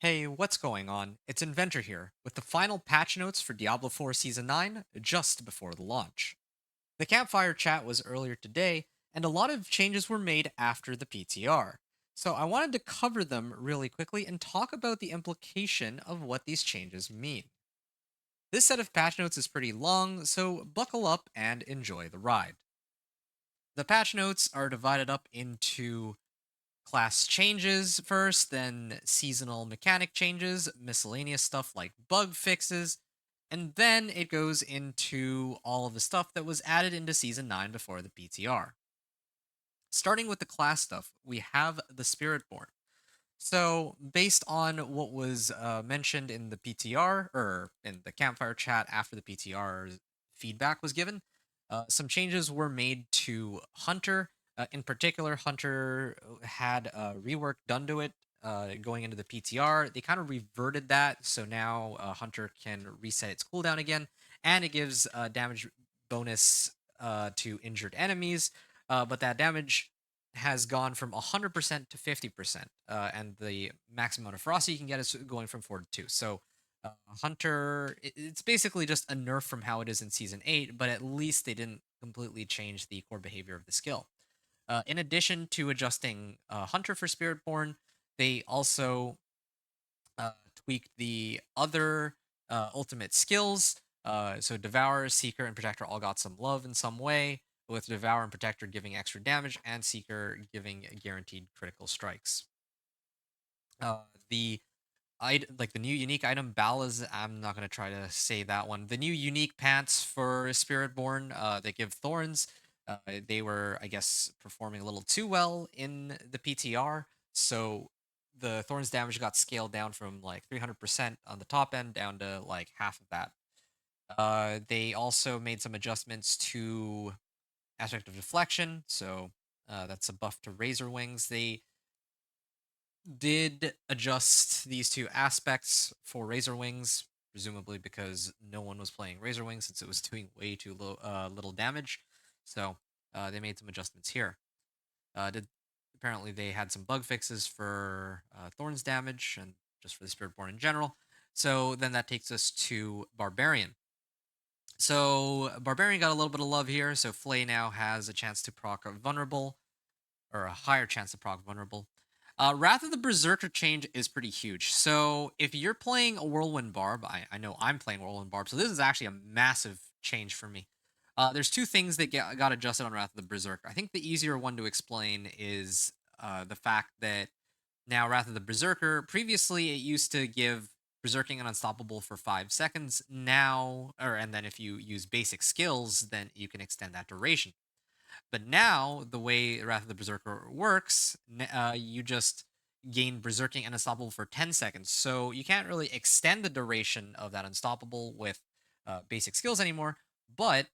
Hey, what's going on? It's Inventor here, with the final patch notes for Diablo 4 Season 9 just before the launch. The campfire chat was earlier today, and a lot of changes were made after the PTR. So I wanted to cover them really quickly and talk about the implication of what these changes mean. This set of patch notes is pretty long, so buckle up and enjoy the ride. The patch notes are divided up into class changes first, then seasonal mechanic changes, miscellaneous stuff like bug fixes, and then it goes into all of the stuff that was added into Season 9 before the PTR. Starting with the class stuff, we have the Spiritborn. So, based on what was mentioned in the PTR or in the campfire chat after the PTR feedback was given, some changes were made to Hunter. In particular, Hunter had rework done to it going into the PTR. They kind of reverted that, so now Hunter can reset its cooldown again, and it gives damage bonus to injured enemies. But that damage has gone from 100% to 50%, and the maximum amount of ferocity you can get is going from 4 to 2. So, Hunter, it's basically just a nerf from how it is in Season 8, but at least they didn't completely change the core behavior of the skill. In addition to adjusting Hunter for Spiritborn, they also tweaked the other ultimate skills. So Devourer, Seeker, and Protector all got some love in some way, with Devourer and Protector giving extra damage and Seeker giving guaranteed critical strikes. The like the new unique item Balas, I'm not gonna try to say that one. The new unique pants for Spiritborn, they give thorns. They were, I guess, performing a little too well in the PTR, so the thorns damage got scaled down from like 300% on the top end down to like half of that. They also made some adjustments to aspect of deflection, so that's a buff to Razor Wings. They did adjust these two aspects for Razor Wings, presumably because no one was playing Razor Wings since it was doing way too little damage. So they made some adjustments here. Did Apparently they had some bug fixes for Thorns damage and just for the Spiritborn in general. So then that takes us to Barbarian. So Barbarian got a little bit of love here. So Flay now has a chance to proc Vulnerable, or a higher chance to proc Vulnerable. Wrath of the Berserker change is pretty huge. So if you're playing a Whirlwind Barb, I know I'm playing Whirlwind Barb, so this is actually a massive change for me. There's two things that got adjusted on Wrath of the Berserker. I think the easier one to explain is the fact that now Wrath of the Berserker, previously it used to give Berserking and Unstoppable for 5 seconds. Now, and then if you use basic skills, then you can extend that duration. But now, the way Wrath of the Berserker works, you just gain Berserking and Unstoppable for 10 seconds. So you can't really extend the duration of that Unstoppable with basic skills anymore, but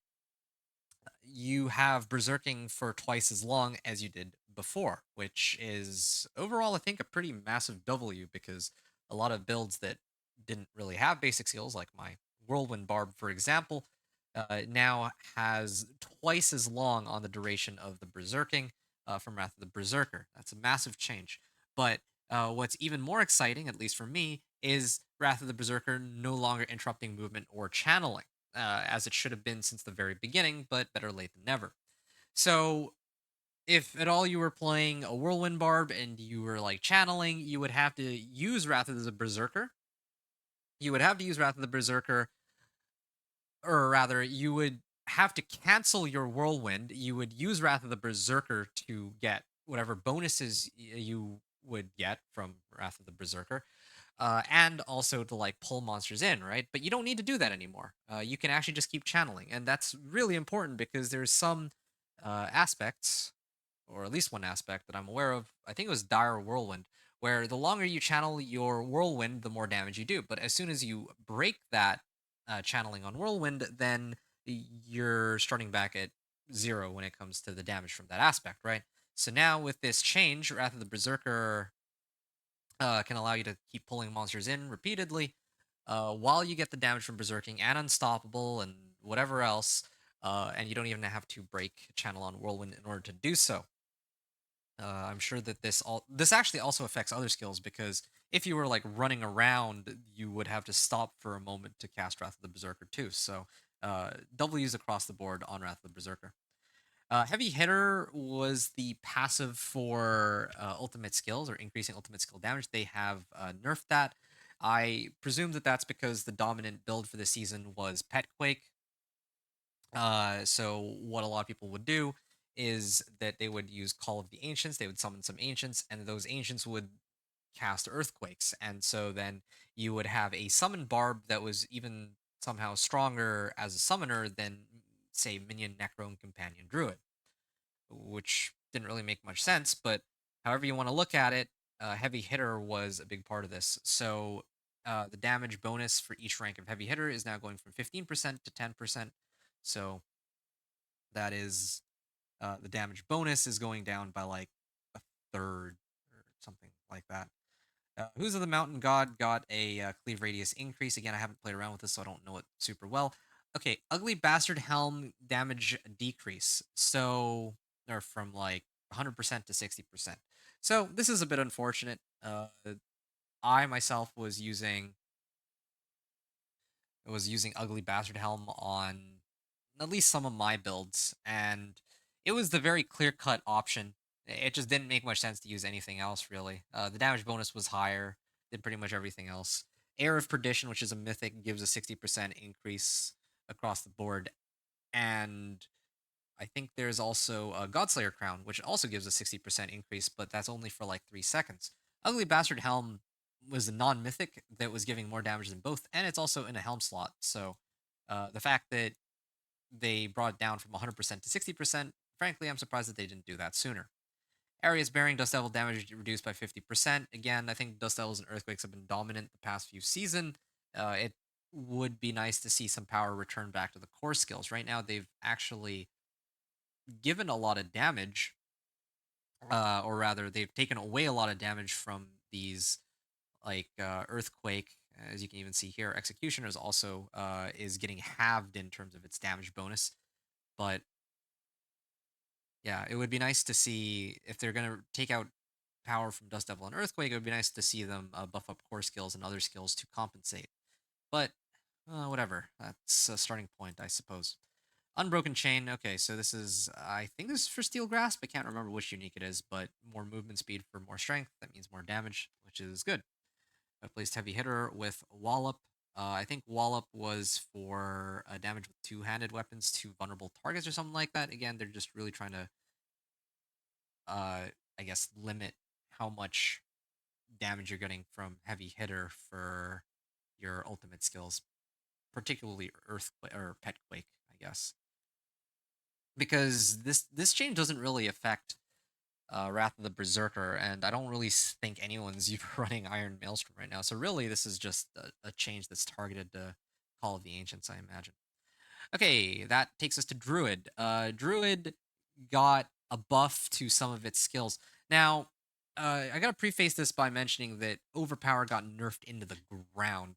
you have Berserking for twice as long as you did before, which is overall, I think, a pretty massive W because a lot of builds that didn't really have basic skills, like my Whirlwind Barb, for example, now has twice as long on the duration of the Berserking from Wrath of the Berserker. That's a massive change. But what's even more exciting, at least for me, is Wrath of the Berserker no longer interrupting movement or channeling, as it should have been since the very beginning, but better late than never. So, if at all you were playing a Whirlwind Barb and you were like channeling, you would have to use Wrath of the Berserker. You would have to use Wrath of the Berserker, or rather, you would have to cancel your Whirlwind. You would use Wrath of the Berserker to get whatever bonuses you would get from Wrath of the Berserker, and also to like pull monsters in, right? But you don't need to do that anymore. You can actually just keep channeling, and that's really important because there's some aspects, or at least one aspect that I'm aware of. I think it was Dire Whirlwind, where the longer you channel your Whirlwind, the more damage you do. But as soon as you break that channeling on Whirlwind, then you're starting back at zero when it comes to the damage from that aspect, right? So now with this change, Wrath of the Berserker can allow you to keep pulling monsters in repeatedly while you get the damage from Berserking and Unstoppable and whatever else, and you don't even have to break channel on Whirlwind in order to do so. I'm sure that this actually also affects other skills because if you were like running around, you would have to stop for a moment to cast Wrath of the Berserker too. So W's across the board on Wrath of the Berserker. Heavy Hitter was the passive for ultimate skills or increasing ultimate skill damage. They have nerfed that. I presume that that's because the dominant build for this season was Pet Quake. So what a lot of people would do is that they would use Call of the Ancients. They would summon some ancients, and those ancients would cast earthquakes. And so then you would have a summon barb that was even somehow stronger as a summoner than, say, minion necro and companion druid, which didn't really make much sense. But however you want to look at it, heavy hitter was a big part of this. So the damage bonus for each rank of heavy hitter is now going from 15% to 10%. So that is the damage bonus is going down by like a third or something like that. Who's of the Mountain God got a cleave radius increase. Again, I haven't played around with this, so I don't know it super well. Okay, Ugly Bastard Helm damage decrease. So, or from like 100% to 60%. So, this is a bit unfortunate. I myself was using Ugly Bastard Helm on at least some of my builds, and it was the very clear cut option. It just didn't make much sense to use anything else, really. The damage bonus was higher than pretty much everything else. Air of Perdition, which is a mythic, gives a 60% increase across the board. And I think there's also a Godslayer Crown, which also gives a 60% increase, but that's only for like 3 seconds. Ugly Bastard Helm was a non mythic that was giving more damage than both, and it's also in a Helm slot. So the fact that they brought it down from 100% to 60%, frankly, I'm surprised that they didn't do that sooner. Areas bearing Dust Devil damage reduced by 50%. Again, I think Dust Devils and Earthquakes have been dominant the past few seasons. It would be nice to see some power return back to the core skills. Right now, they've actually given a lot of damage, or rather, they've taken away a lot of damage from these like Earthquake. As you can even see here, Executioner is also is getting halved in terms of its damage bonus. But yeah, it would be nice to see if they're gonna take out power from Dust Devil and Earthquake. It would be nice to see them buff up core skills and other skills to compensate. But whatever, that's a starting point, I suppose. Unbroken Chain. Okay, so this is I think this is for Steel Grasp. I can't remember which unique it is, but more movement speed for more strength. That means more damage, which is good. I placed Heavy Hitter with Wallop. I think Wallop was for damage with two-handed weapons to vulnerable targets or something like that. Again, they're just really trying to uh, I guess, limit how much damage you're getting from heavy hitter for your ultimate skills, particularly earthquake or pet quake, I guess, because this change doesn't really affect Wrath of the Berserker, and I don't really think anyone's running Iron Maelstrom right now. So really, this is just a change that's targeted to Call of the Ancients, I imagine. Okay, that takes us to Druid. Druid got a buff to some of its skills. Now, I gotta preface this by mentioning that Overpower got nerfed into the ground.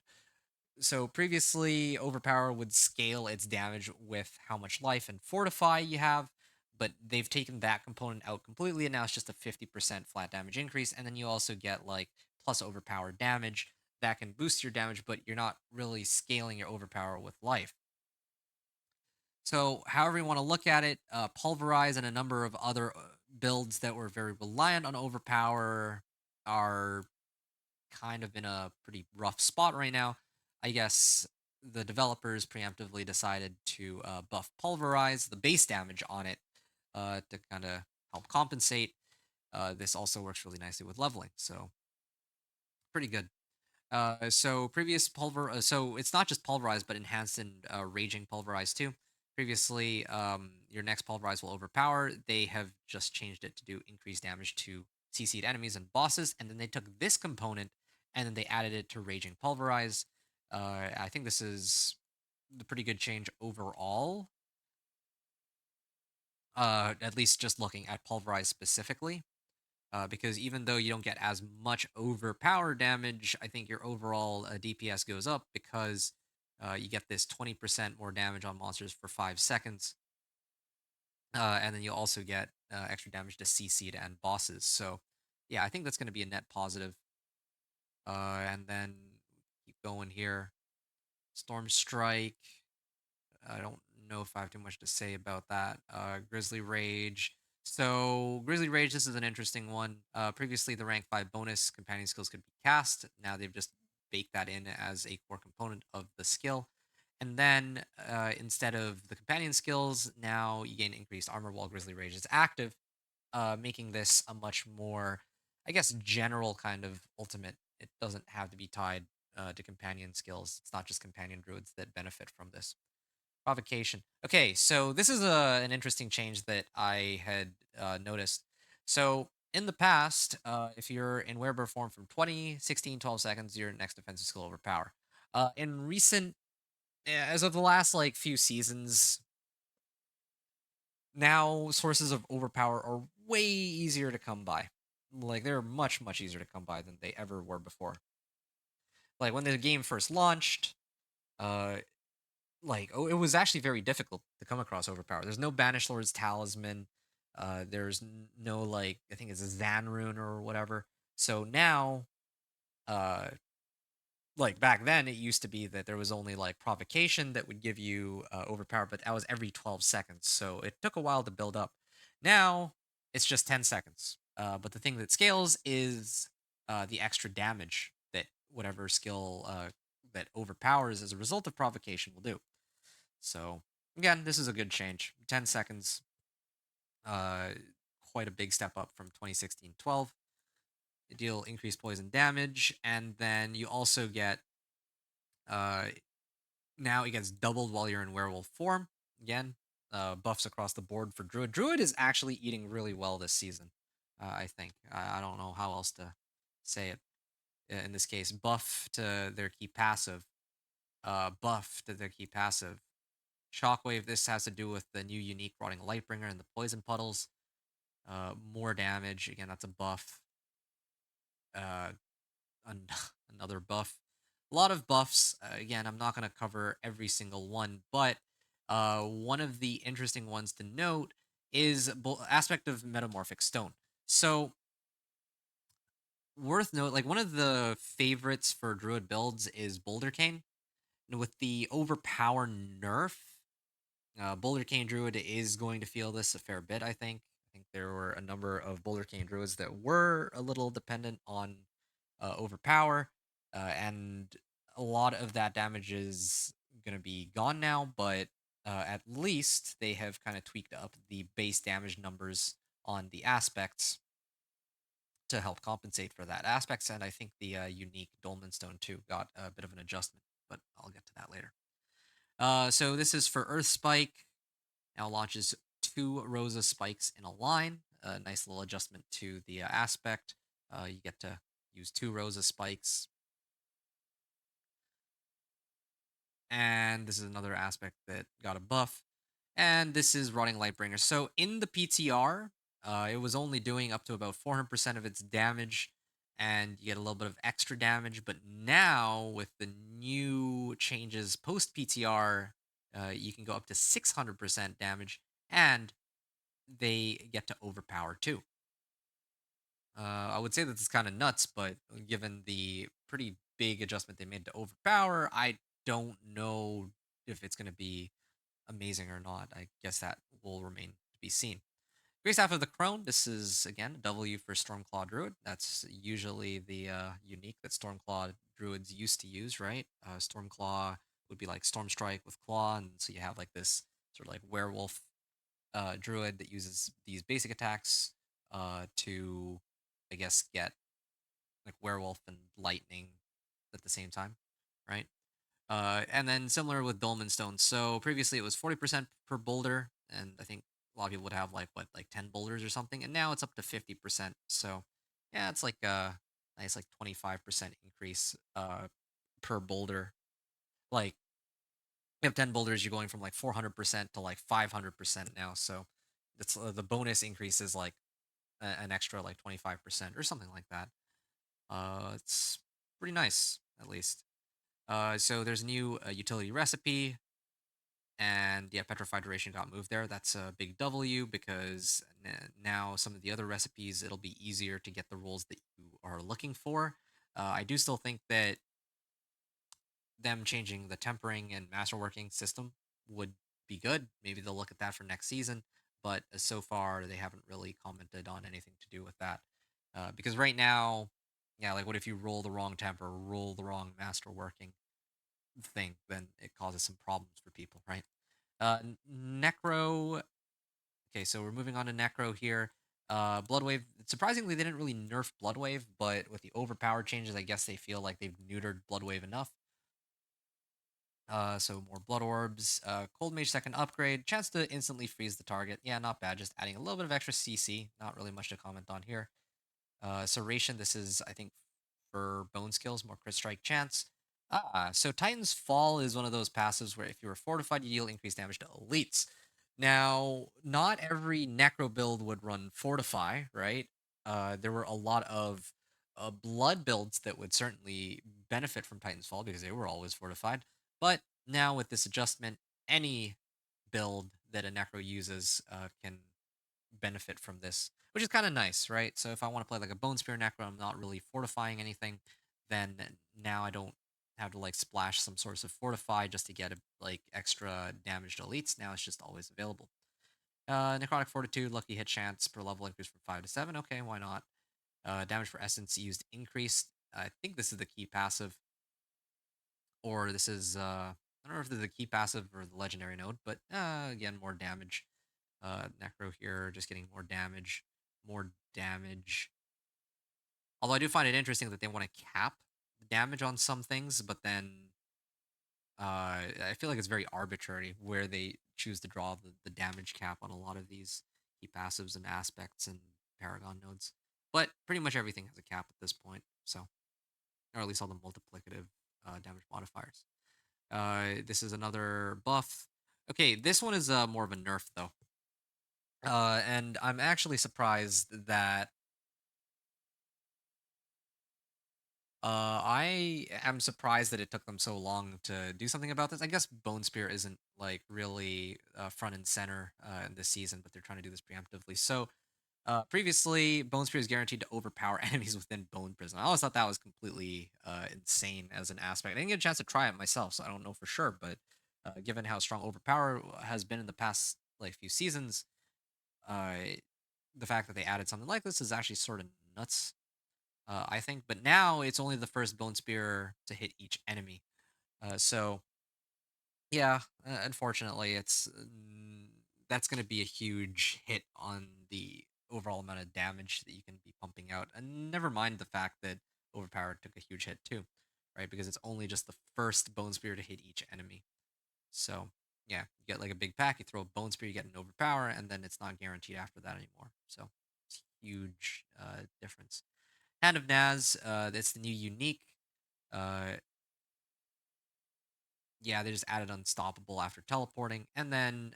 So previously, Overpower would scale its damage with how much life and Fortify you have, but they've taken that component out completely, and now it's just a 50% flat damage increase. And then you also get like plus Overpower damage that can boost your damage, but you're not really scaling your Overpower with life. So, however you want to look at it, Pulverize and a number of other builds that were very reliant on Overpower are kind of in a pretty rough spot right now. I guess the developers preemptively decided to buff Pulverize, the base damage on it, to kind of help compensate. This also works really nicely with leveling, so pretty good. So previous so it's not just pulverized, but enhanced and raging pulverized too. Previously, your next pulverize will overpower. They have just changed it to do increased damage to CC'd enemies and bosses, and then they took this component and then they added it to raging pulverize. I think this is the pretty good change overall. At least just looking at pulverize specifically. Because even though you don't get as much overpower damage, I think your overall DPS goes up because you get this 20% more damage on monsters for 5 seconds. and then you'll also get extra damage to CC and bosses. So yeah, I think that's going to be a net positive. And then keep going here. Storm Strike. I don't know if I have too much to say about that. Grizzly Rage. So Grizzly Rage, this is an interesting one. Previously, the rank 5 bonus companion skills could be cast. Now they've just baked that in as a core component of the skill. And then instead of the companion skills, now you gain increased armor while Grizzly Rage is active, making this a much more, I guess, general kind of ultimate. It doesn't have to be tied to companion skills. It's not just companion druids that benefit from this. Provocation. Okay, so this is an interesting change that I had noticed. So in the past, if you're in werebear form from 20, 16, 12 seconds, your next defensive skill overpower. In recent, as of the last like few seasons, now sources of overpower are way easier to come by. Like they're much, much easier to come by than they ever were before. Like when the game first launched, uh, it was actually very difficult to come across overpower. There's no Banished Lord's Talisman. There's no like I think it's a Zan rune or whatever. So now, uh, like back then, it used to be that there was only like provocation that would give you overpower, but that was every 12 seconds. So it took a while to build up. Now it's just 10 seconds. But the thing that scales is the extra damage that whatever skill that overpowers as a result of provocation will do. So again, this is a good change. 10 seconds, uh, quite a big step up from 2016-12. You deal increased poison damage, and then you also get uh, now it gets doubled while you're in werewolf form. Again, buffs across the board for Druid. Druid is actually eating really well this season. I think I don't know how else to say it. In this case, buff to their key passive. Buff to their key passive. Shockwave, this has to do with the new unique Rotting Lightbringer and the Poison Puddles. More damage. Again, that's a buff. Uh, an- Another buff. A lot of buffs. Again, I'm not going to cover every single one, but one of the interesting ones to note is aspect of Metamorphic Stone. So, worth note, like one of the favorites for Druid builds is Boulder Cane. And with the Overpower nerf, Boulder Cane Druid is going to feel this a fair bit, I think. I think there were a number of Boulder Cane Druids that were a little dependent on Overpower, and a lot of that damage is going to be gone now, but at least they have kind of tweaked up the base damage numbers on the aspects to help compensate for that aspects, and I think the unique Dolmen Stone too got a bit of an adjustment, but I'll get to that later. So this is for Earth Spike. Now launches 2 rows of spikes in a line. A nice little adjustment to the aspect. You get to use 2 rows of spikes. And this is another aspect that got a buff. And this is Rotting Lightbringer. So in the PTR, it was only doing up to about 400% of its damage, and you get a little bit of extra damage. But now, with the new changes post PTR, you can go up to 600% damage, and they get to overpower too. I would say that it's kind of nuts, but given the pretty big adjustment they made to overpower, I don't know if it's going to be amazing or not. I guess that will remain to be seen. Grace Staff of the Crone. This is again W for Stormclaw Druid. That's usually the unique that Stormclaw Druids used to use, right? Stormclaw would be like Storm Strike with Claw, and so you have like this sort of like werewolf druid that uses these basic attacks to, I guess, get like werewolf and lightning at the same time, right? And then similar with Dolmen Stone. So previously it was 40% per boulder, and I think a lot of people would have like 10 boulders or something, and now it's up to 50%. So yeah, it's like a nice like 25% increase per boulder. Like you have 10 boulders, you're going from like 400% to like 500% now. So that's the bonus increase is like an extra like 25% or something like that. It's pretty nice at least. So there's a new utility recipe. And yeah, Petrified Duration got moved there. That's a big W because now some of the other recipes, it'll be easier to get the rolls that you are looking for. I do still think that them changing the tempering and masterworking system would be good. Maybe they'll look at that for next season. But so far, they haven't really commented on anything to do with that. Because right now, yeah, like what if you roll the wrong temper, roll the wrong masterworking thing, then it causes some problems for people, right? Necro. Okay, so we're moving on to Necro here. Bloodwave. Surprisingly, they didn't really nerf Bloodwave, but with the overpower changes, I guess they feel like they've neutered Bloodwave enough. So more blood orbs. Cold Mage second upgrade. Chance to instantly freeze the target. Yeah, not bad. Just adding a little bit of extra CC. Not really much to comment on here. Serration, this is, I think, for bone skills, more crit strike chance. So Titan's Fall is one of those passives where if you are fortified, you deal increased damage to elites. Now, not every Necro build would run Fortify, right? There were a lot of blood builds that would certainly benefit from Titan's Fall because they were always fortified. But now with this adjustment, any build that a Necro uses can benefit from this, which is kind of nice, right? So if I want to play like a Bone Spear Necro, I'm not really fortifying anything, then now I don't have to like splash some source of fortify just to get a, like extra damage to elites. Now it's just always available. Necrotic Fortitude, lucky hit chance per level increase from 5 to 7. Okay, why not? Damage for essence used increased. I think this is the key passive, or this is I don't know if this is the key passive or the legendary node, but again, more damage. Necro here, just getting more damage, more damage. Although I do find it interesting that they want to cap the damage on some things, but then I feel like it's very arbitrary where they choose to draw the damage cap on a lot of these key passives and aspects and Paragon nodes. But pretty much everything has a cap at this point, so or at least all the multiplicative damage modifiers. This is another buff. Okay, this one is more of a nerf though. And I'm actually surprised that I am surprised that it took them so long to do something about this. I guess Bone Spear isn't like really front and center in this season, but they're trying to do this preemptively. So previously, Bone Spear is guaranteed to overpower enemies within Bone Prison. I always thought that was completely insane as an aspect. I didn't get a chance to try it myself, so I don't know for sure. But given how strong Overpower has been in the past like few seasons, uh, the fact that they added something like this is actually sort of nuts. I think, but now it's only the first Bone Spear to hit each enemy. So yeah, unfortunately, that's going to be a huge hit on the overall amount of damage that you can be pumping out. And never mind the fact that Overpower took a huge hit too, right? Because it's only just the first Bone Spear to hit each enemy. So yeah, you get like a big pack, you throw a Bone Spear, you get an Overpower, and then it's not guaranteed after that anymore. So it's a huge difference. Hand of Naz, that's the new unique. Uh, yeah, they just added Unstoppable after teleporting. And then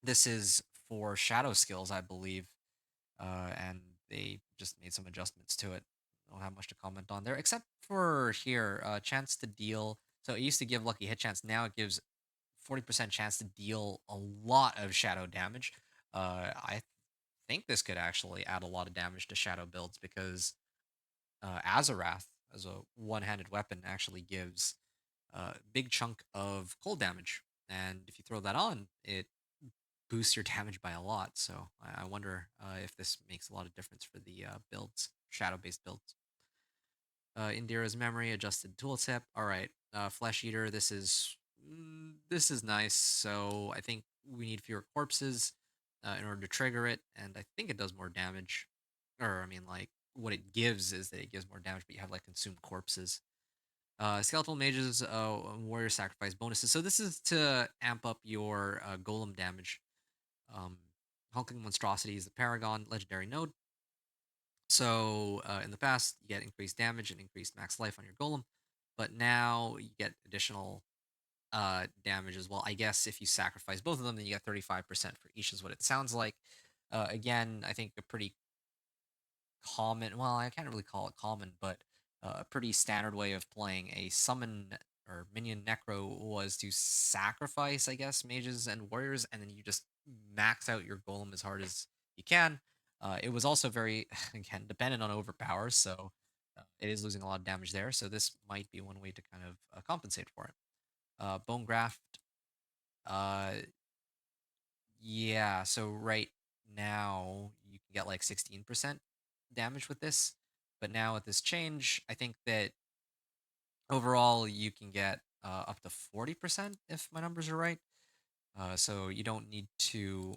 this is for shadow skills, I believe. And they just made some adjustments to it. I don't have much to comment on there, except for here, chance to deal. So it used to give lucky hit chance. Now it gives 40% chance to deal a lot of shadow damage. I think this could actually add a lot of damage to shadow builds because Azarath as a one-handed weapon actually gives a big chunk of cold damage, and if you throw that on, it boosts your damage by a lot. So I wonder if this makes a lot of difference for the builds, shadow-based builds. Indira's memory adjusted tooltip. All right, Flesh Eater. This is nice. So I think we need fewer corpses in order to trigger it, and I think it does more damage. Or I mean, like what it gives is that it gives more damage, but you have like consumed corpses. Skeletal mages, warrior sacrifice bonuses. So this is to amp up your golem damage. Um, Hulking monstrosity is the paragon legendary node. So in the past, you get increased damage and increased max life on your golem, but now you get additional damage as well. I guess if you sacrifice both of them, then you get 35% for each, is what it sounds like. Again, I think a pretty common, well, I can't really call it common, but a pretty standard way of playing a summon or minion necro was to sacrifice, I guess, mages and warriors, and then you just max out your golem as hard as you can. It was also very, again, dependent on overpower, so it is losing a lot of damage there. So this might be one way to kind of compensate for it. Bone graft, uh, yeah. So right now you can get like 16% damage with this, but now with this change, I think that overall you can get up to 40% if my numbers are right. So you don't need to.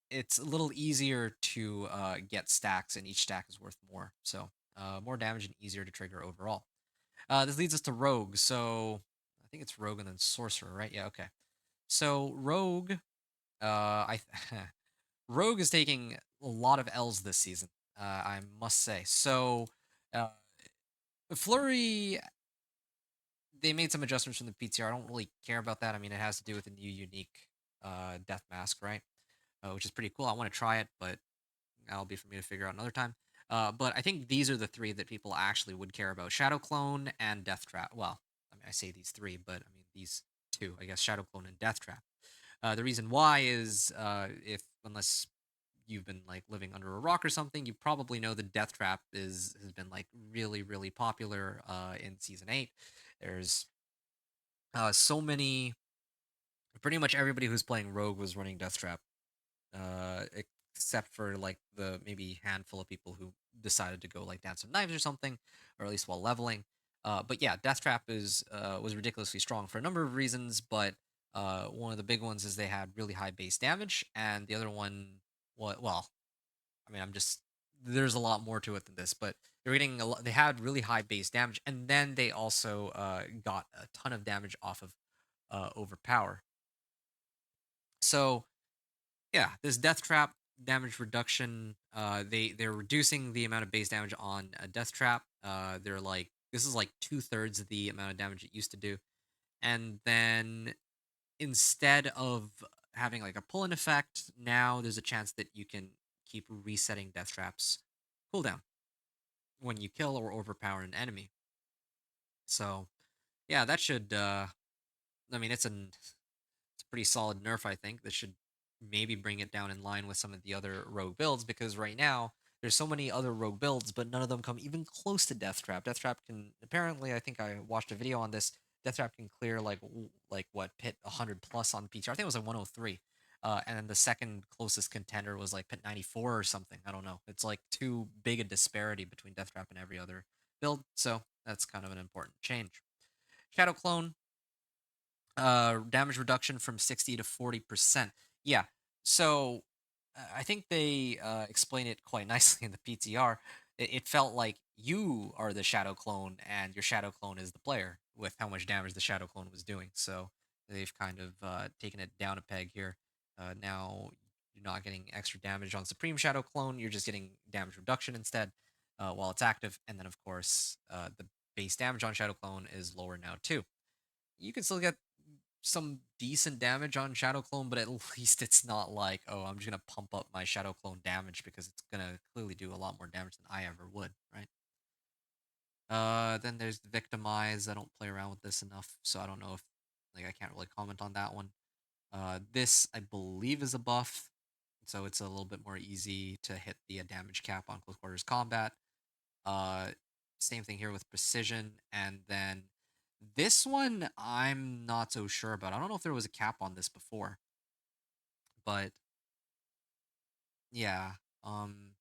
It's a little easier to get stacks, and each stack is worth more. So more damage and easier to trigger overall. This leads us to Rogue. So I think it's Rogue and then Sorcerer, right? Yeah, okay. So Rogue, I Rogue is taking a lot of L's this season. I must say. So uh, Flurry, they made some adjustments from the PTR. I don't really care about that. I mean, it has to do with the new unique death mask, right? Which is pretty cool. I want to try it, but that'll be for me to figure out another time. But I think these are the three that people actually would care about: Shadow Clone and Death Trap. Well, I mean, I say these three, but I mean these two, I guess: Shadow Clone and Death Trap. The reason why is if unless you've been like living under a rock or something, you probably know the Death Trap has been like really popular in season 8. There's so many. Pretty much everybody who's playing Rogue was running Death Trap, uh, except for like the maybe handful of people who decided to go like Dance of Knives or something, or at least while leveling. But yeah, Death Trap is was ridiculously strong for a number of reasons, but one of the big ones is they had really high base damage, and the other one, well, I mean, I'm just there's a lot more to it than this, but they're getting a lot. They had really high base damage, and then they also got a ton of damage off of Overpower. So yeah, this death trap damage reduction, they're reducing the amount of base damage on a death trap. They're like this is like 2/3 of the amount of damage it used to do, and then instead of having like a pull-in effect, now there's a chance that you can keep resetting death traps cooldown when you kill or overpower an enemy. So yeah, that should. I mean, it's a pretty solid nerf, I think. That should maybe bring it down in line with some of the other rogue builds because right now there's so many other rogue builds, but none of them come even close to Death Trap. Death Trap can apparently, I think I watched a video on this. Death Trap can clear like what pit 100 plus on PTR. I think it was like 103. And then the second closest contender was like pit 94 or something. I don't know. It's like too big a disparity between Death Trap and every other build. So that's kind of an important change. Shadow Clone, damage reduction from 60 to 40%. Yeah. So I think they explain it quite nicely in the PTR. It felt like you are the shadow clone and your shadow clone is the player with how much damage the shadow clone was doing. So they've kind of taken it down a peg here. Now you're not getting extra damage on Supreme Shadow Clone. You're just getting damage reduction instead while it's active. And then, of course, the base damage on Shadow Clone is lower now, too. You can still get some decent damage on Shadow Clone, but at least it's not like, oh, I'm just gonna pump up my Shadow Clone damage because it's gonna clearly do a lot more damage than I ever would, right? Then there's the Victimize. I don't play around with this enough, so I don't know if like I can't really comment on that one. This I believe is a buff, so it's a little bit more easy to hit the damage cap on close quarters combat. Uh, Same thing here with Precision, and then this one I'm not so sure about. I don't know if there was a cap on this before, but yeah. Um,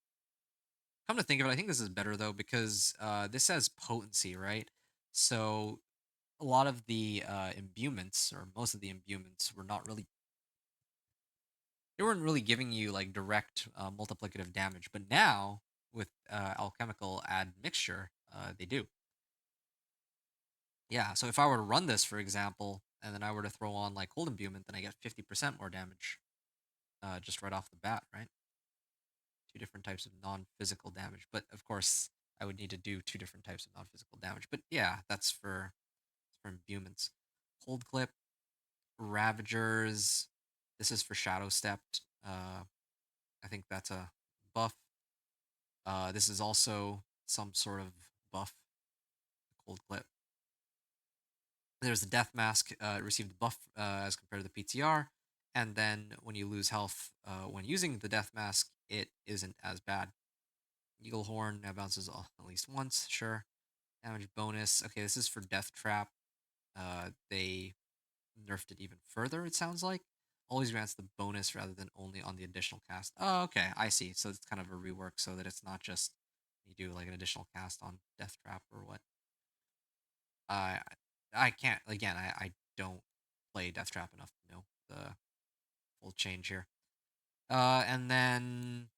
Come to think of it, I think this is better though because this has potency, right? So a lot of the imbuements, or most of the imbuements, were not really they weren't really giving you like direct multiplicative damage, but now with alchemical add mixture, they do. Yeah, so if I were to run this, for example, and then I were to throw on like cold imbuement, then I get 50% more damage just right off the bat, right? Two different types of non-physical damage. But of course, I would need to do two different types of non-physical damage. But yeah, that's for imbuements. Cold clip, Ravagers. This is for Shadow Stepped. I think that's a buff. This is also some sort of buff. Cold clip. There's the Death Mask. It received the buff as compared to the PTR. And then when you lose health when using the Death Mask, it isn't as bad. Eagle Horn now bounces at least once, sure. Damage bonus. Okay, this is for Death Trap. They nerfed it even further, it sounds like. Always grants the bonus rather than only on the additional cast. Oh, okay, I see. So it's kind of a rework so that it's not just you do like an additional cast on Death Trap or what. I I can't again. I don't play Death Trap enough to know the full change here. And then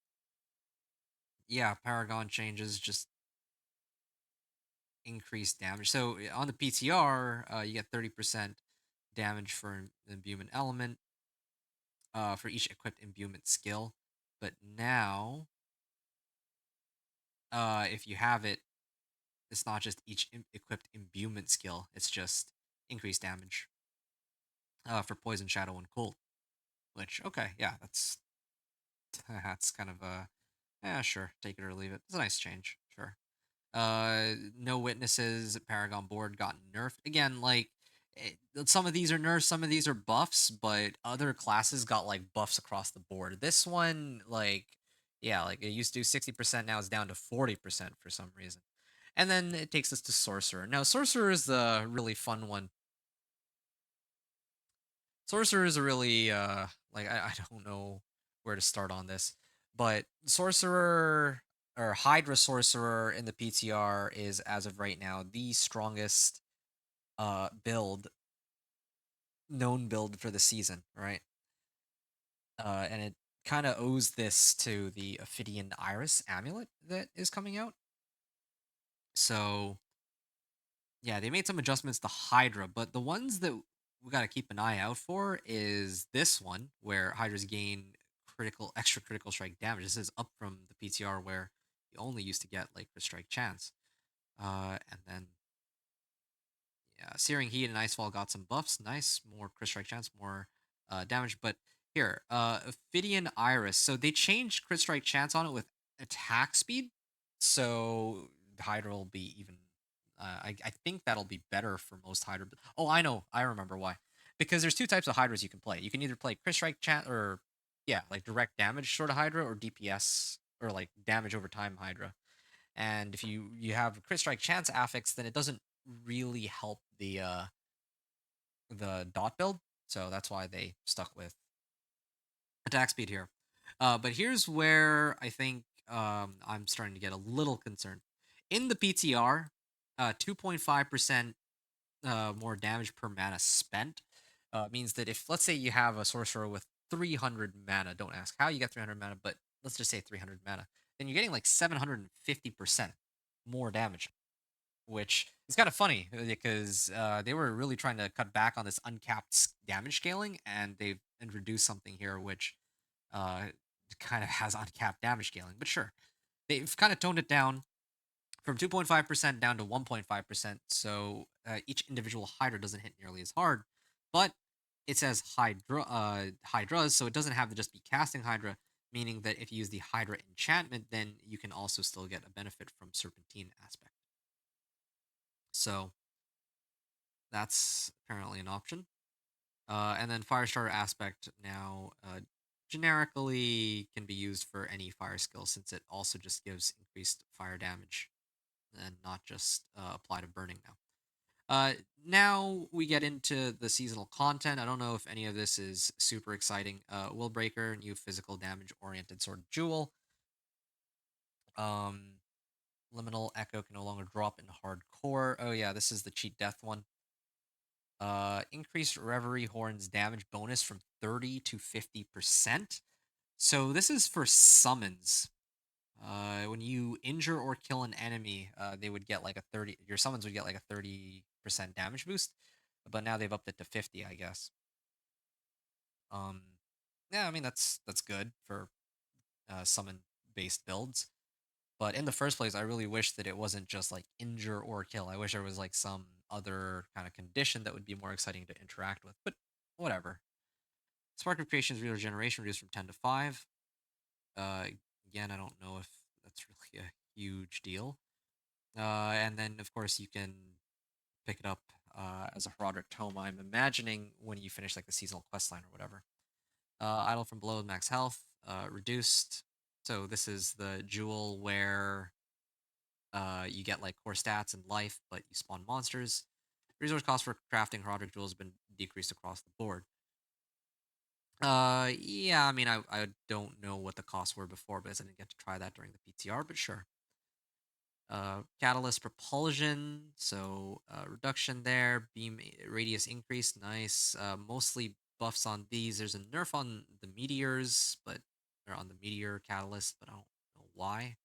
yeah, Paragon changes just increased damage. So on the PTR, you get 30% damage for an imbuement element for each equipped imbuement skill. But now, if you have it, it's not just each equipped imbuement skill. It's just increased damage for poison, shadow, and cold. Which okay, yeah, that's that's kind of a yeah, sure, take it or leave it. It's a nice change, sure. No witnesses. Paragon board got nerfed again. Like some of these are nerfs, some of these are buffs, but other classes got like buffs across the board. This one, like, yeah, like it used to do 60%, now it's down to 40% for some reason. And then it takes us to Sorcerer. Now, Sorcerer is the really fun one. Sorcerer is a really like I don't know where to start on this, but Sorcerer or Hydra Sorcerer in the PTR is as of right now the strongest build known build for the season, right? And it kind of owes this to the Ophidian Iris amulet that is coming out. So yeah, they made some adjustments to Hydra, but the ones that we got to keep an eye out for is this one where Hydras gain extra critical strike damage. This is up from the PTR where you only used to get like crit strike chance. And then yeah, Searing Heat and Icefall got some buffs. Nice, more crit strike chance, more damage. But here, Ophidian Iris. So they changed crit strike chance on it with attack speed. So Hydra will be even. I think that'll be better for most Hydra. Oh, I know. I remember why. Because there's two types of Hydras you can play. You can either play crit strike chance or yeah, like direct damage sort of Hydra, or DPS or like damage over time Hydra. And if you have crit strike chance affix, then it doesn't really help the dot build. So that's why they stuck with attack speed here. But here's where I think I'm starting to get a little concerned. In the PTR, 2.5% more damage per mana spent means that if, let's say, you have a sorcerer with 300 mana, don't ask how you get 300 mana, but let's just say 300 mana, then you're getting like 750% more damage, which is kind of funny because they were really trying to cut back on this uncapped damage scaling, and they've introduced something here which uh, kind of has uncapped damage scaling. But sure, they've kind of toned it down from 2.5% down to 1.5%, so each individual Hydra doesn't hit nearly as hard. But it says Hydras, so it doesn't have to just be casting Hydra, meaning that if you use the Hydra enchantment, then you can also still get a benefit from Serpentine aspect. So that's apparently an option. And then Firestarter aspect now generically can be used for any fire skill since it also just gives increased fire damage and not just apply to burning now. Now we get into the seasonal content. I don't know if any of this is super exciting. Willbreaker, new physical damage oriented sword jewel. Um, Liminal Echo can no longer drop in hardcore. Oh yeah, this is the cheat death one. Increased Reverie Horn's damage bonus from 30 to 50%. So this is for summons. When you injure or kill an enemy, they would get like a 30. Your summons would get like a 30% damage boost, but now they've upped it to 50, I guess. Um, yeah, I mean that's good for summon based builds. But in the first place, I really wish that it wasn't just like injure or kill. I wish there was like some other kind of condition that would be more exciting to interact with. But whatever. Spark of Creation's regeneration reduced from 10 to 5. Uh, Again, I don't know if that's really a huge deal. And then, of course, you can pick it up as a Horadrim tome. I'm imagining when you finish like the seasonal quest line or whatever. Idle from below max health, reduced. So this is the jewel where you get like core stats and life, but you spawn monsters. Resource cost for crafting Horadrim jewels has been decreased across the board. Yeah, I mean, I don't know what the costs were before, but I didn't get to try that during the PTR, but sure. Catalyst propulsion, so reduction there. Beam radius increase, nice. Mostly buffs on these. There's a nerf on the meteors, but they're on the meteor catalyst, but I don't know why.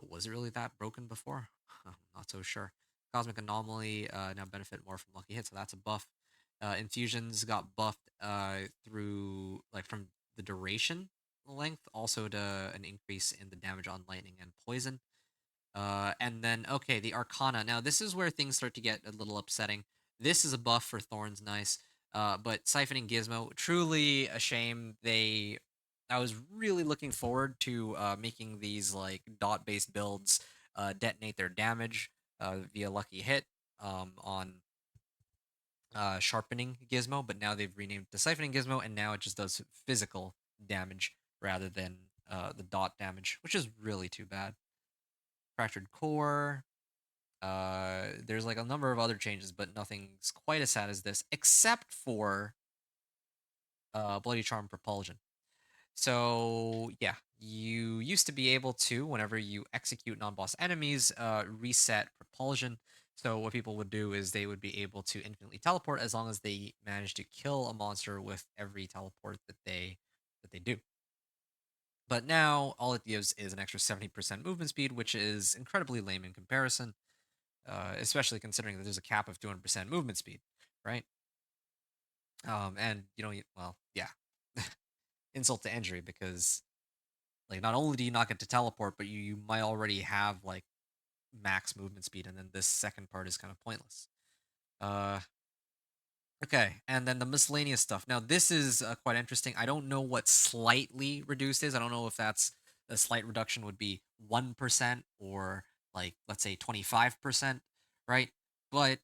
Was it really that broken before? I'm not so sure. Cosmic Anomaly now benefit more from Lucky Hit, so that's a buff. Infusions got buffed through like from the duration length, also to an increase in the damage on lightning and poison. And then okay, the Arcana. Now this is where things start to get a little upsetting. This is a buff for Thorns, nice. But Siphoning Gizmo, truly a shame. I was really looking forward to making these like dot-based builds detonate their damage via lucky hit on sharpening Gizmo, but now they've renamed the Siphoning Gizmo, and now it just does physical damage rather than the dot damage, which is really too bad. Fractured Core. There's like a number of other changes, but nothing's quite as sad as this, except for Bloody Charm Propulsion. So yeah, you used to be able to, whenever you execute non-boss enemies, reset propulsion. So what people would do is they would be able to infinitely teleport as long as they manage to kill a monster with every teleport that they do. But now all it gives is an extra 70% movement speed, which is incredibly lame in comparison, especially considering that there's a cap of 200% movement speed, right? And you know, well, yeah, insult to injury because like not only do you not get to teleport, but you might already have like max movement speed, and then this second part is kind of pointless. Uh, okay, and then the miscellaneous stuff. Now this is quite interesting. I don't know what slightly reduced is. I don't know if that's a slight reduction would be 1% or like let's say 25%, right? But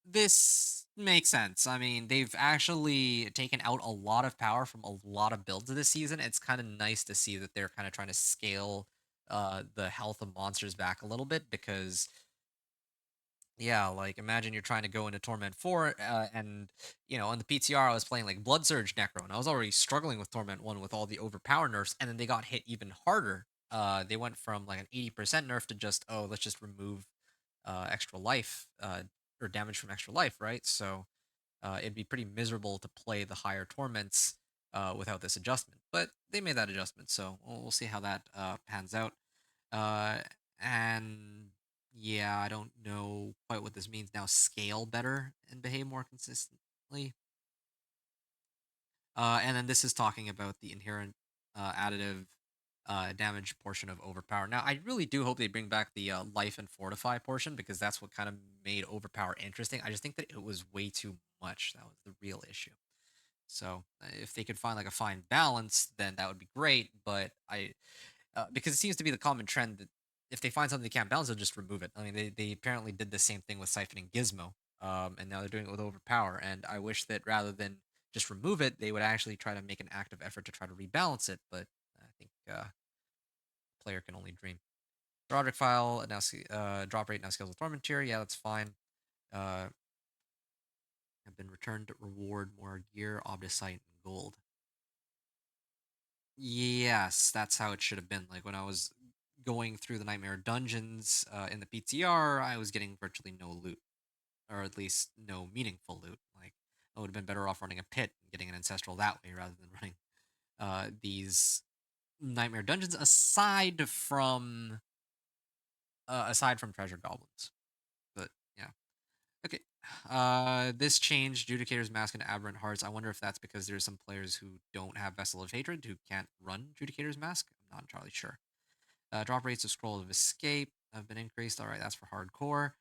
this makes sense. I mean, they've actually taken out a lot of power from a lot of builds this season. It's kind of nice to see that they're kind of trying to scale the health of monsters back a little bit because yeah, like imagine you're trying to go into Torment 4 and you know, on the PTR I was playing like Blood Surge Necro and I was already struggling with Torment 1 with all the overpower nerfs and then they got hit even harder. They went from like an 80% nerf to just oh, let's just remove extra life or damage from extra life, right? So it'd be pretty miserable to play the higher torments without this adjustment. But they made that adjustment, so we'll see how that pans out. Uh, and yeah, I don't know quite what this means now. Scale better and behave more consistently. And then this is talking about the inherent additive damage portion of Overpower. Now, I really do hope they bring back the life and fortify portion because that's what kind of made Overpower interesting. I just think that it was way too much. That was the real issue. So if they could find like a fine balance, then that would be great. But because it seems to be the common trend that if they find something they can't balance, they'll just remove it. I mean, they apparently did the same thing with Siphoning Gizmo, and now they're doing it with Overpower. And I wish that rather than just remove it, they would actually try to make an active effort to try to rebalance it. But I think player can only dream. Roderick file now drop rate now scales with Tormenteer. Yeah, that's fine. Uh, have been returned to reward more gear, Obdicite, and gold. Yes, that's how it should have been. Like when I was going through the Nightmare Dungeons in the PTR, I was getting virtually no loot, or at least no meaningful loot. Like I would have been better off running a pit and getting an ancestral that way rather than running these Nightmare Dungeons. Aside from treasure goblins, but yeah. Okay. This changed Judicator's Mask into Aberrant Hearts. I wonder if that's because there's some players who don't have Vessel of Hatred who can't run Judicator's Mask. I'm not entirely sure. Drop rates of Scroll of Escape have been increased. All right, that's for hardcore.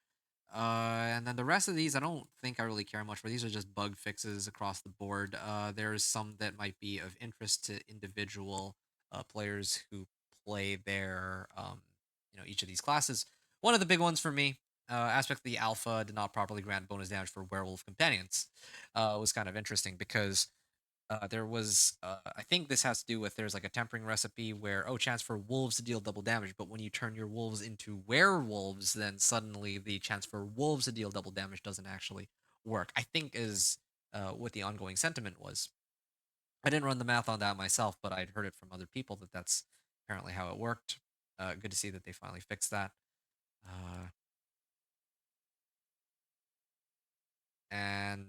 And then the rest of these, I don't think I really care much for. These are just bug fixes across the board. There's some that might be of interest to individual players who play each of these classes. One of the big ones for me aspect of the alpha did not properly grant bonus damage for werewolf companions. Was kind of interesting because there was I think this has to do with there's like a tempering recipe where chance for wolves to deal double damage, but when you turn your wolves into werewolves, then suddenly the chance for wolves to deal double damage doesn't actually work. I think is what the ongoing sentiment was. I didn't run the math on that myself, but I'd heard it from other people that that's apparently how it worked. Good to see that they finally fixed that. Uh, and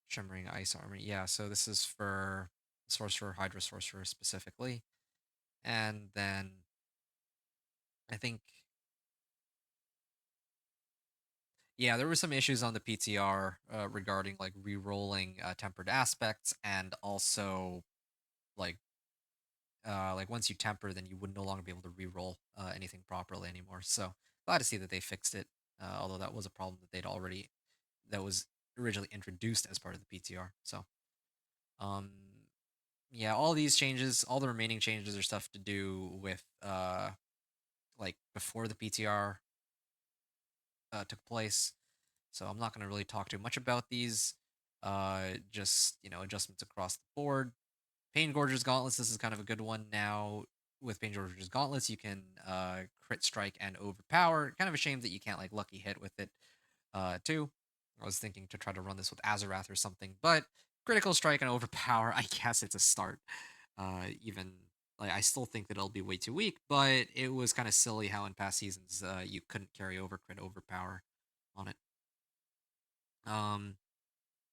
Shimmering Ice Armor, yeah. So this is for Sorcerer, Hydra Sorcerer specifically, and then I think yeah, there were some issues on the PTR regarding like re-rolling tempered aspects, and also like like once you temper, then you would no longer be able to re-roll anything properly anymore. So glad to see that they fixed it. Although that was a problem that they'd already that was originally introduced as part of the PTR. So um yeah, all these changes, all the remaining changes are stuff to do with like before the PTR took place. So I'm not going to really talk too much about these. Just adjustments across the board. Pain Gorger's Gauntlets. This is kind of a good one now. With Pain Gorger's Gauntlets, you can crit strike and overpower. Kind of a shame that you can't like lucky hit with it too. I was thinking to try to run this with Azarath or something, but critical strike and overpower. I guess it's a start. Even like I still think that it'll be way too weak, but it was kind of silly how in past seasons you couldn't carry over crit overpower on it. Um,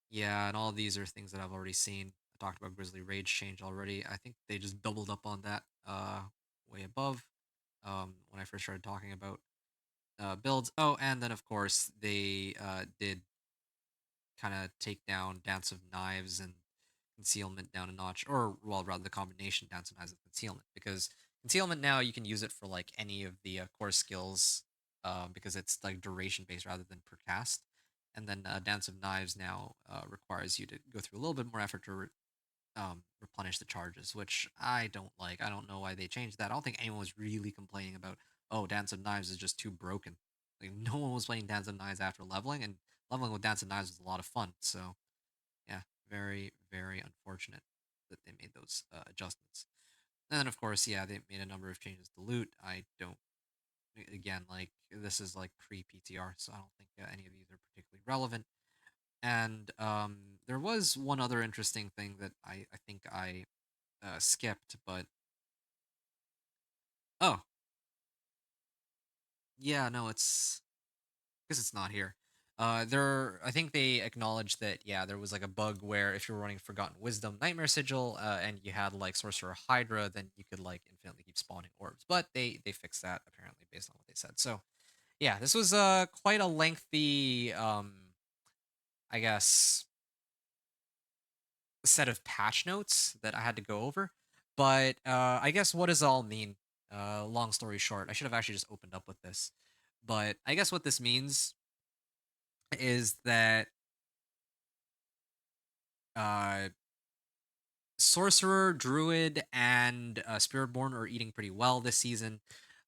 yeah, and all of these are things that I've already seen. I talked about Grizzly Rage change already. I think they just doubled up on that way above when I first started talking about builds. Oh, and then of course they did kind of take down Dance of Knives and Concealment down a notch, or well, rather the combination Dance of Knives and Concealment, because Concealment now you can use it for like any of the core skills, because it's like duration based rather than per cast. And then Dance of Knives now requires you to go through a little bit more effort to replenish the charges, which I don't like. I don't know why they changed that. I don't think anyone was really complaining about, oh, Dance of Knives is just too broken. Like no one was playing Dance of Knives after leveling, and leveling with Dance of Knives was a lot of fun. So yeah, very very unfortunate that they made those adjustments. And then of course, yeah, they made a number of changes to loot. I don't again like this is like pre PTR, so I don't think any of these are particularly relevant. And there was one other interesting thing that I think I skipped, but oh yeah, no, it's because it's not here. I think they acknowledged that yeah, there was like a bug where if you were running Forgotten Wisdom, Nightmare Sigil, and you had like Sorcerer Hydra, then you could like infinitely keep spawning orbs. But they fixed that apparently based on what they said. So yeah, this was quite a lengthy I guess set of patch notes that I had to go over. But I guess what does it all mean? Long story short, I should have actually just opened up with this. But I guess what this means is that uh, Sorcerer, Druid, and Spiritborn are eating pretty well this season.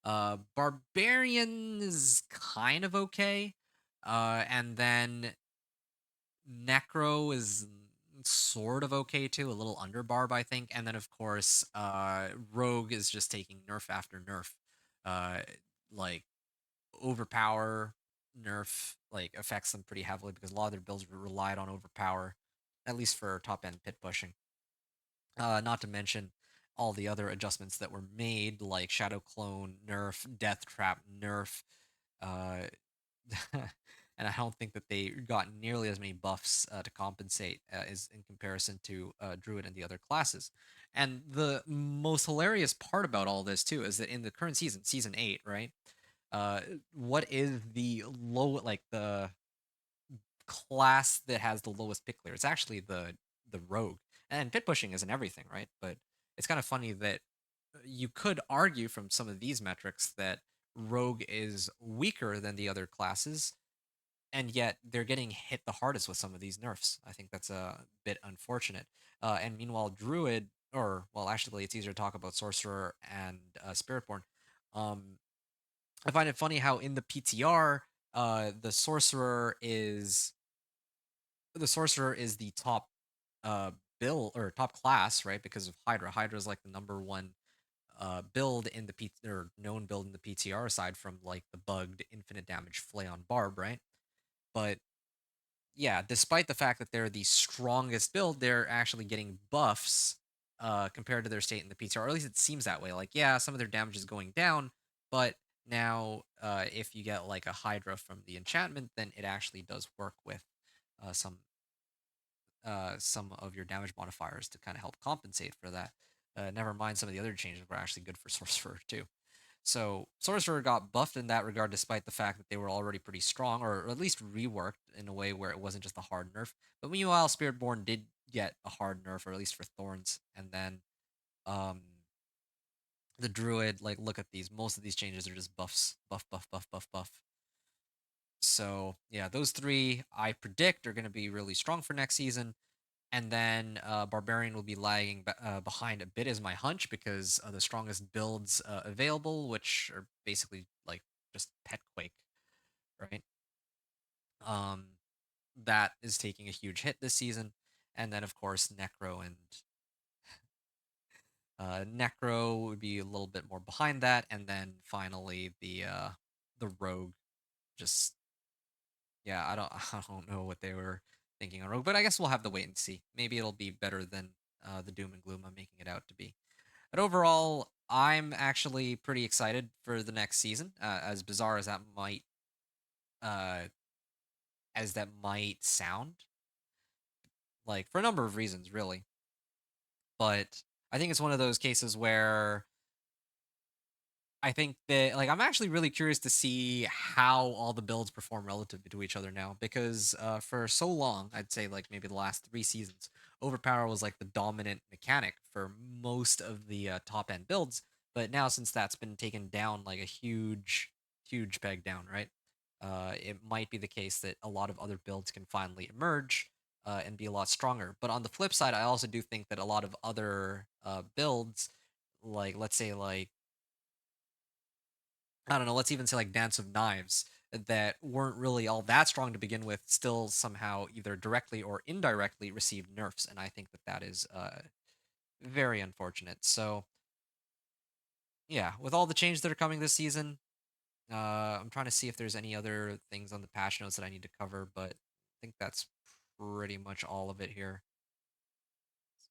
Barbarian is kind of okay. And then Necro is sort of okay too, a little under Barb, I think. And then of course, Rogue is just taking nerf after nerf. Uh, like Overpower nerf like affects them pretty heavily because a lot of their builds relied on Overpower, at least for top end pit pushing. Not to mention all the other adjustments that were made, like Shadow Clone nerf, Death Trap nerf, uh, and I don't think that they got nearly as many buffs to compensate as in comparison to Druid and the other classes. And the most hilarious part about all this too is that in the current season, season 8, right? Uh, what is the low like the class that has the lowest pick clear? It's actually the rogue, and pit pushing isn't everything, right? But it's kind of funny that you could argue from some of these metrics that rogue is weaker than the other classes, and yet they're getting hit the hardest with some of these nerfs. I think that's a bit unfortunate. And meanwhile, druid, or well, actually, it's easier to talk about sorcerer and spiritborn. Um, I find it funny how in the PTR, the sorcerer is the top uh build or top class, right? Because of Hydra. Hydra is like the number one build in the or known build in the PTR aside from like the bugged infinite damage Flay on Barb, right? But yeah, despite the fact that they're the strongest build, they're actually getting buffs compared to their state in the PTR, or at least it seems that way. Like, yeah, some of their damage is going down, but now if you get like a Hydra from the enchantment, then it actually does work with uh, some some of your damage modifiers to kind of help compensate for that. Never mind some of the other changes were actually good for Sorcerer too. So Sorcerer got buffed in that regard, despite the fact that they were already pretty strong, or at least reworked in a way where it wasn't just a hard nerf. But meanwhile, Spiritborn did get a hard nerf, or at least for Thorns, and then um, the Druid. Like, look at these. Most of these changes are just buffs, buff, buff, buff, buff, buff. So yeah, those three I predict are going to be really strong for next season. And then Barbarian will be lagging behind a bit, is my hunch, because the strongest builds available, which are basically like just Pet Quake, right? Um, that is taking a huge hit this season. And then, of course, Necro and Necro would be a little bit more behind that. And then finally, the Rogue. Just yeah, I don't know what they were thinking on Rogue, but I guess we'll have to wait and see. Maybe it'll be better than the Doom and Gloom I'm making it out to be. But overall, I'm actually pretty excited for the next season. As bizarre uh, as that might sound, like for a number of reasons, really. But I think it's one of those cases where I think that like I'm actually really curious to see how all the builds perform relative to each other now because for so long I'd say like maybe the last 3 seasons, Overpower was like the dominant mechanic for most of the top end builds. But now since that's been taken down like a huge peg down, right? It might be the case that a lot of other builds can finally emerge and be a lot stronger. But on the flip side, I also do think that a lot of other builds, like let's say like I don't know, let's even say like Dance of Knives that weren't really all that strong to begin with, still somehow either directly or indirectly received nerfs, and I think that that is very unfortunate. So yeah, with all the changes that are coming this season, I'm trying to see if there's any other things on the patch notes that I need to cover, but I think that's pretty much all of it here.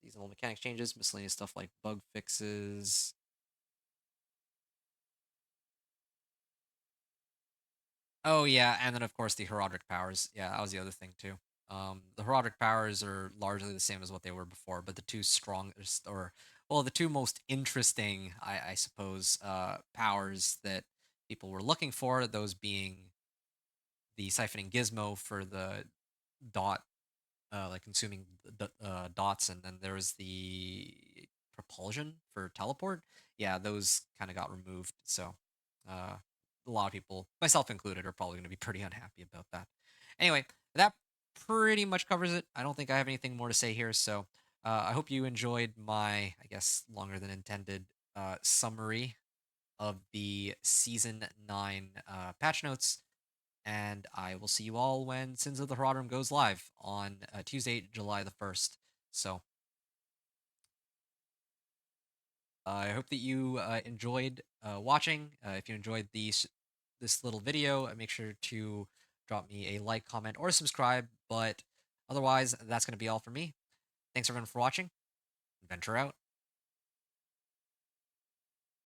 Seasonal mechanics changes, miscellaneous stuff like bug fixes. Oh yeah, and then of course the Herodic powers. Yeah, that was the other thing too. The Herodic powers are largely the same as what they were before, but the two strongest, or well, the two most interesting, I suppose, powers that people were looking for, those being the siphoning gizmo for the dot like consuming dots, and then there was the propulsion for teleport. Yeah, those kind of got removed. So uh, a lot of people, myself included, are probably going to be pretty unhappy about that. Anyway, that pretty much covers it. I don't think I have anything more to say here. So I hope you enjoyed my, I guess, longer than intended summary of the season 9 patch notes, and I will see you all when Sins of the Horadrim goes live on Tuesday, July the 1st. So I hope that you enjoyed watching. If you enjoyed this little video, make sure to drop me a like, comment, or subscribe. But otherwise, that's going to be all for me. Thanks everyone for watching. Venture out.